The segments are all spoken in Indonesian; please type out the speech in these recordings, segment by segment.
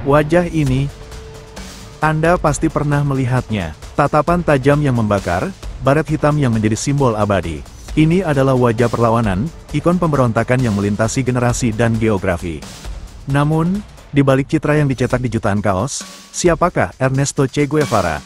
Wajah ini, Anda pasti pernah melihatnya. Tatapan tajam yang membakar, baret hitam yang menjadi simbol abadi. Ini adalah wajah perlawanan, ikon pemberontakan yang melintasi generasi dan geografi. Namun, di balik citra yang dicetak di jutaan kaos, siapakah Ernesto Che Guevara?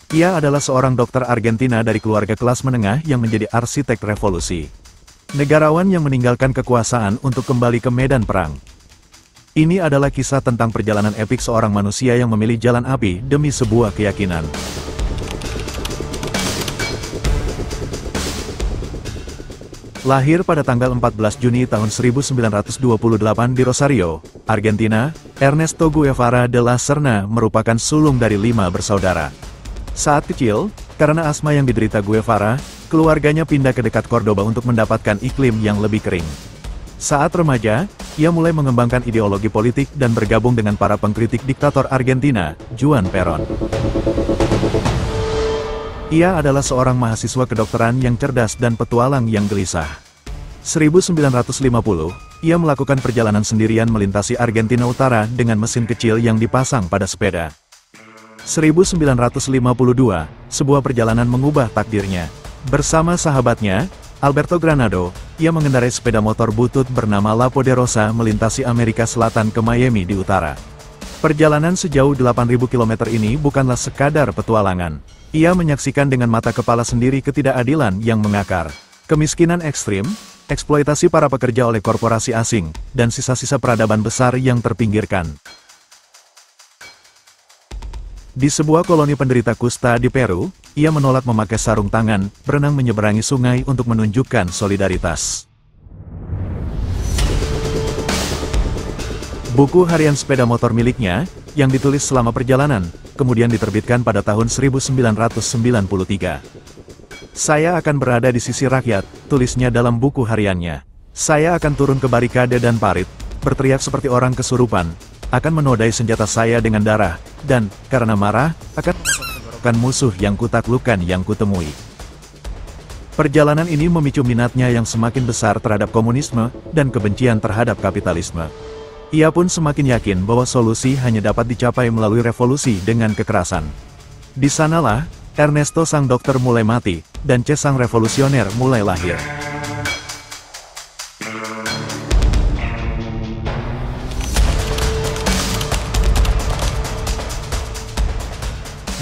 Ia adalah seorang dokter Argentina dari keluarga kelas menengah yang menjadi arsitek revolusi. Negarawan yang meninggalkan kekuasaan untuk kembali ke medan perang. Ini adalah kisah tentang perjalanan epik seorang manusia yang memilih jalan api demi sebuah keyakinan. Lahir pada tanggal 14 Juni tahun 1928 di Rosario, Argentina, Ernesto Guevara de la Serna merupakan sulung dari 5 bersaudara. Saat kecil, karena asma yang diderita Guevara, keluarganya pindah ke dekat Cordoba untuk mendapatkan iklim yang lebih kering. Saat remaja, ia mulai mengembangkan ideologi politik dan bergabung dengan para pengkritik diktator Argentina, Juan Perón. Ia adalah seorang mahasiswa kedokteran yang cerdas dan petualang yang gelisah. 1950, ia melakukan perjalanan sendirian melintasi Argentina Utara dengan mesin kecil yang dipasang pada sepeda. 1952, sebuah perjalanan mengubah takdirnya. Bersama sahabatnya, Alberto Granado, ia mengendarai sepeda motor butut bernama La Poderosa melintasi Amerika Selatan ke Miami di utara. Perjalanan sejauh 8.000 km ini bukanlah sekadar petualangan. Ia menyaksikan dengan mata kepala sendiri ketidakadilan yang mengakar, kemiskinan ekstrim, eksploitasi para pekerja oleh korporasi asing, dan sisa-sisa peradaban besar yang terpinggirkan. Di sebuah koloni penderita kusta di Peru, ia menolak memakai sarung tangan, berenang menyeberangi sungai untuk menunjukkan solidaritas. Buku harian sepeda motor miliknya, yang ditulis selama perjalanan, kemudian diterbitkan pada tahun 1993. Saya akan berada di sisi rakyat, tulisnya dalam buku hariannya. Saya akan turun ke barikade dan parit, berteriak seperti orang kesurupan, akan menodai senjata saya dengan darah, dan, karena marah, akan menggorokkan musuh yang kutaklukkan yang kutemui. Perjalanan ini memicu minatnya yang semakin besar terhadap komunisme, dan kebencian terhadap kapitalisme. Ia pun semakin yakin bahwa solusi hanya dapat dicapai melalui revolusi dengan kekerasan. Di sanalah, Ernesto sang dokter mulai mati, dan Che sang revolusioner mulai lahir.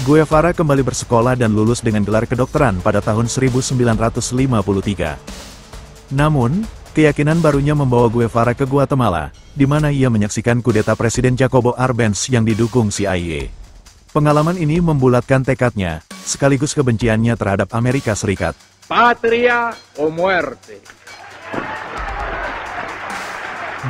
Guevara kembali bersekolah dan lulus dengan gelar kedokteran pada tahun 1953. Namun, keyakinan barunya membawa Guevara ke Guatemala, di mana ia menyaksikan kudeta Presiden Jacobo Arbenz yang didukung CIA. Pengalaman ini membulatkan tekadnya, sekaligus kebenciannya terhadap Amerika Serikat. Patria o muerte.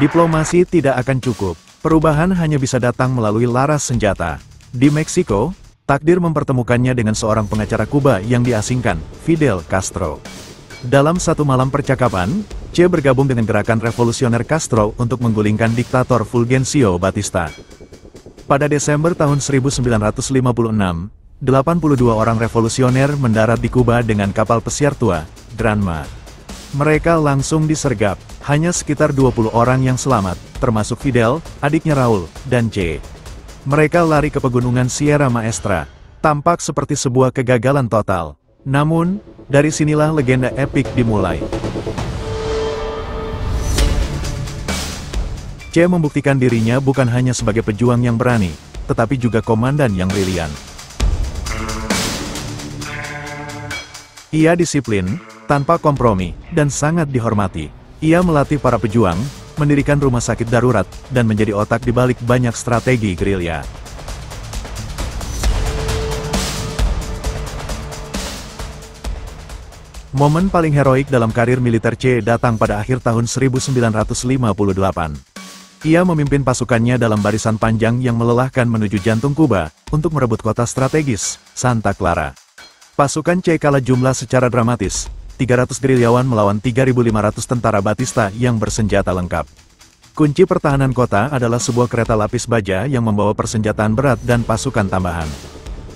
Diplomasi tidak akan cukup, perubahan hanya bisa datang melalui laras senjata. Di Meksiko, takdir mempertemukannya dengan seorang pengacara Kuba yang diasingkan, Fidel Castro. Dalam satu malam percakapan, Che bergabung dengan gerakan revolusioner Castro untuk menggulingkan diktator Fulgencio Batista. Pada Desember tahun 1956, 82 orang revolusioner mendarat di Kuba dengan kapal pesiar tua, Granma. Mereka langsung disergap, hanya sekitar 20 orang yang selamat, termasuk Fidel, adiknya Raul, dan Che. Mereka lari ke pegunungan Sierra Maestra, tampak seperti sebuah kegagalan total. Namun, dari sinilah legenda epik dimulai. Che membuktikan dirinya bukan hanya sebagai pejuang yang berani, tetapi juga komandan yang brilian. Ia disiplin, tanpa kompromi, dan sangat dihormati. Ia melatih para pejuang, mendirikan rumah sakit darurat, dan menjadi otak di balik banyak strategi gerilya. Momen paling heroik dalam karir militer Che datang pada akhir tahun 1958. Ia memimpin pasukannya dalam barisan panjang yang melelahkan menuju jantung Kuba, untuk merebut kota strategis, Santa Clara. Pasukan Che kalah jumlah secara dramatis. 300 gerilyawan melawan 3.500 tentara Batista yang bersenjata lengkap. Kunci pertahanan kota adalah sebuah kereta lapis baja yang membawa persenjataan berat dan pasukan tambahan.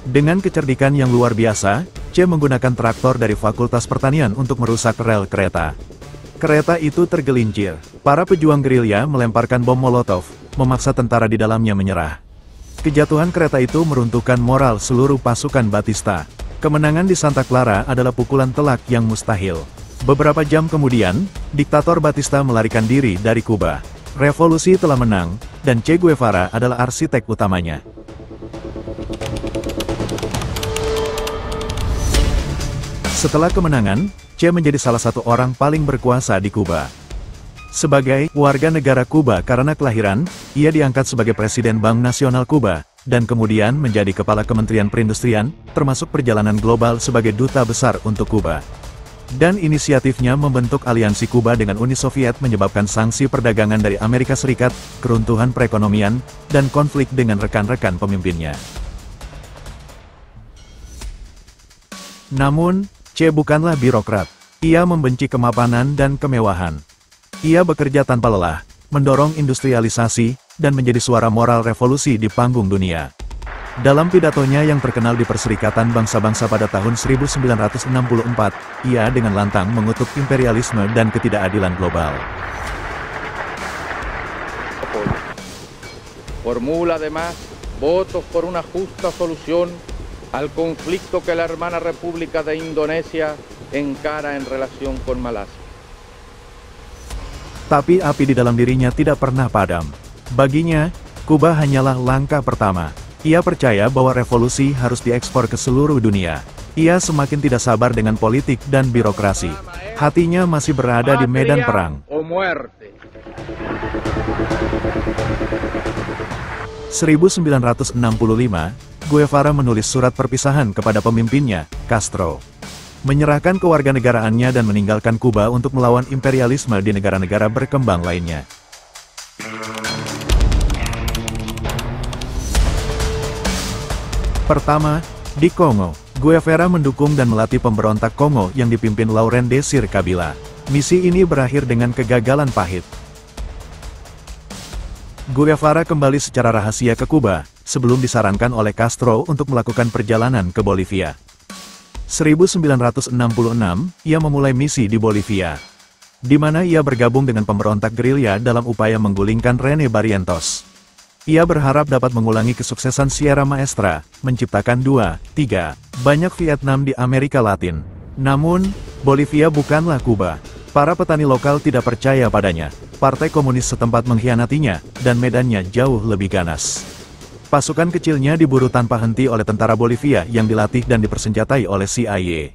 Dengan kecerdikan yang luar biasa, Che menggunakan traktor dari Fakultas Pertanian untuk merusak rel kereta. Kereta itu tergelincir. Para pejuang gerilya melemparkan bom Molotov, memaksa tentara di dalamnya menyerah. Kejatuhan kereta itu meruntuhkan moral seluruh pasukan Batista. Kemenangan di Santa Clara adalah pukulan telak yang mustahil. Beberapa jam kemudian, diktator Batista melarikan diri dari Kuba. Revolusi telah menang, dan Che Guevara adalah arsitek utamanya. Setelah kemenangan, Che menjadi salah satu orang paling berkuasa di Kuba. Sebagai warga negara Kuba karena kelahiran, ia diangkat sebagai Presiden Bank Nasional Kuba, dan kemudian menjadi Kepala Kementerian Perindustrian, termasuk perjalanan global sebagai Duta Besar untuk Kuba. Dan inisiatifnya membentuk aliansi Kuba dengan Uni Soviet menyebabkan sanksi perdagangan dari Amerika Serikat, keruntuhan perekonomian, dan konflik dengan rekan-rekan pemimpinnya. Namun, Che bukanlah birokrat. Ia membenci kemapanan dan kemewahan. Ia bekerja tanpa lelah, mendorong industrialisasi, dan menjadi suara moral revolusi di panggung dunia. Dalam pidatonya yang terkenal di Perserikatan Bangsa-Bangsa pada tahun 1964, ia dengan lantang mengutuk imperialisme dan ketidakadilan global. Formula además votos por una justa solución al conflicto que la hermana República de Indonesia encara en relación con Malasia. Tapi api di dalam dirinya tidak pernah padam. Baginya, Kuba hanyalah langkah pertama. Ia percaya bahwa revolusi harus diekspor ke seluruh dunia. Ia semakin tidak sabar dengan politik dan birokrasi. Hatinya masih berada di medan perang. 1965, Guevara menulis surat perpisahan kepada pemimpinnya, Castro. Menyerahkan kewarganegaraannya dan meninggalkan Kuba untuk melawan imperialisme di negara-negara berkembang lainnya. Pertama, di Kongo, Guevara mendukung dan melatih pemberontak Kongo yang dipimpin Laurent Désiré Kabila. Misi ini berakhir dengan kegagalan pahit. Guevara kembali secara rahasia ke Kuba, sebelum disarankan oleh Castro untuk melakukan perjalanan ke Bolivia. 1966, ia memulai misi di Bolivia, di mana ia bergabung dengan pemberontak gerilya dalam upaya menggulingkan René Barrientos. Ia berharap dapat mengulangi kesuksesan Sierra Maestra, menciptakan 2-3 banyak Vietnam di Amerika Latin. Namun, Bolivia bukanlah Kuba. Para petani lokal tidak percaya padanya. Partai Komunis setempat mengkhianatinya, dan medannya jauh lebih ganas. Pasukan kecilnya diburu tanpa henti oleh tentara Bolivia yang dilatih dan dipersenjatai oleh CIA.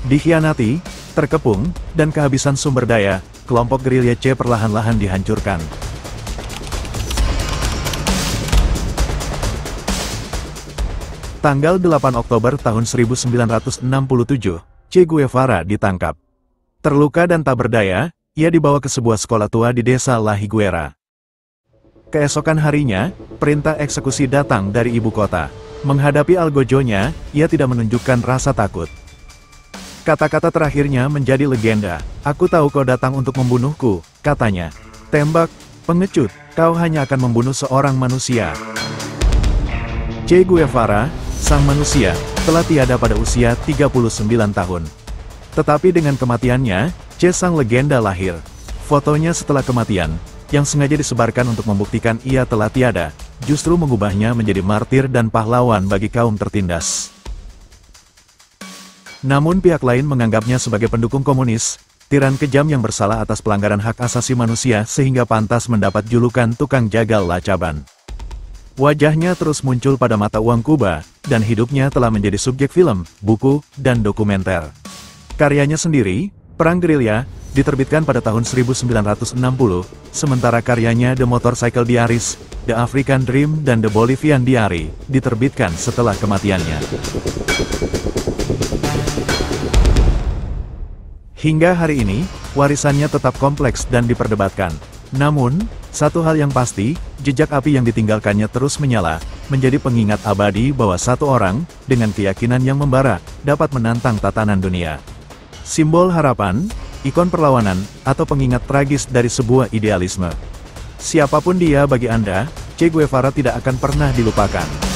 Dikhianati, terkepung, dan kehabisan sumber daya, kelompok gerilya Che perlahan-lahan dihancurkan. Tanggal 8 Oktober tahun 1967, Che Guevara ditangkap. Terluka dan tak berdaya, ia dibawa ke sebuah sekolah tua di desa La Higuera. Keesokan harinya, perintah eksekusi datang dari ibu kota. Menghadapi algojonya, ia tidak menunjukkan rasa takut. Kata-kata terakhirnya menjadi legenda. "Aku tahu kau datang untuk membunuhku," katanya. "Tembak, pengecut, kau hanya akan membunuh seorang manusia." Che Guevara, sang manusia, telah tiada pada usia 39 tahun. Tetapi dengan kematiannya, Che sang legenda lahir. Fotonya setelah kematian, yang sengaja disebarkan untuk membuktikan ia telah tiada, justru mengubahnya menjadi martir dan pahlawan bagi kaum tertindas. Namun pihak lain menganggapnya sebagai pendukung komunis, tiran kejam yang bersalah atas pelanggaran hak asasi manusia sehingga pantas mendapat julukan tukang jagal lacaban. Wajahnya terus muncul pada mata uang Kuba, dan hidupnya telah menjadi subjek film, buku, dan dokumenter. Karyanya sendiri, Perang Gerilya, diterbitkan pada tahun 1960, sementara karyanya The Motorcycle Diaries, The African Dream dan The Bolivian Diary, diterbitkan setelah kematiannya. Hingga hari ini, warisannya tetap kompleks dan diperdebatkan. Namun, satu hal yang pasti, jejak api yang ditinggalkannya terus menyala, menjadi pengingat abadi bahwa satu orang, dengan keyakinan yang membara, dapat menantang tatanan dunia. Simbol harapan, ikon perlawanan, atau pengingat tragis dari sebuah idealisme. Siapapun dia bagi Anda, Che Guevara tidak akan pernah dilupakan.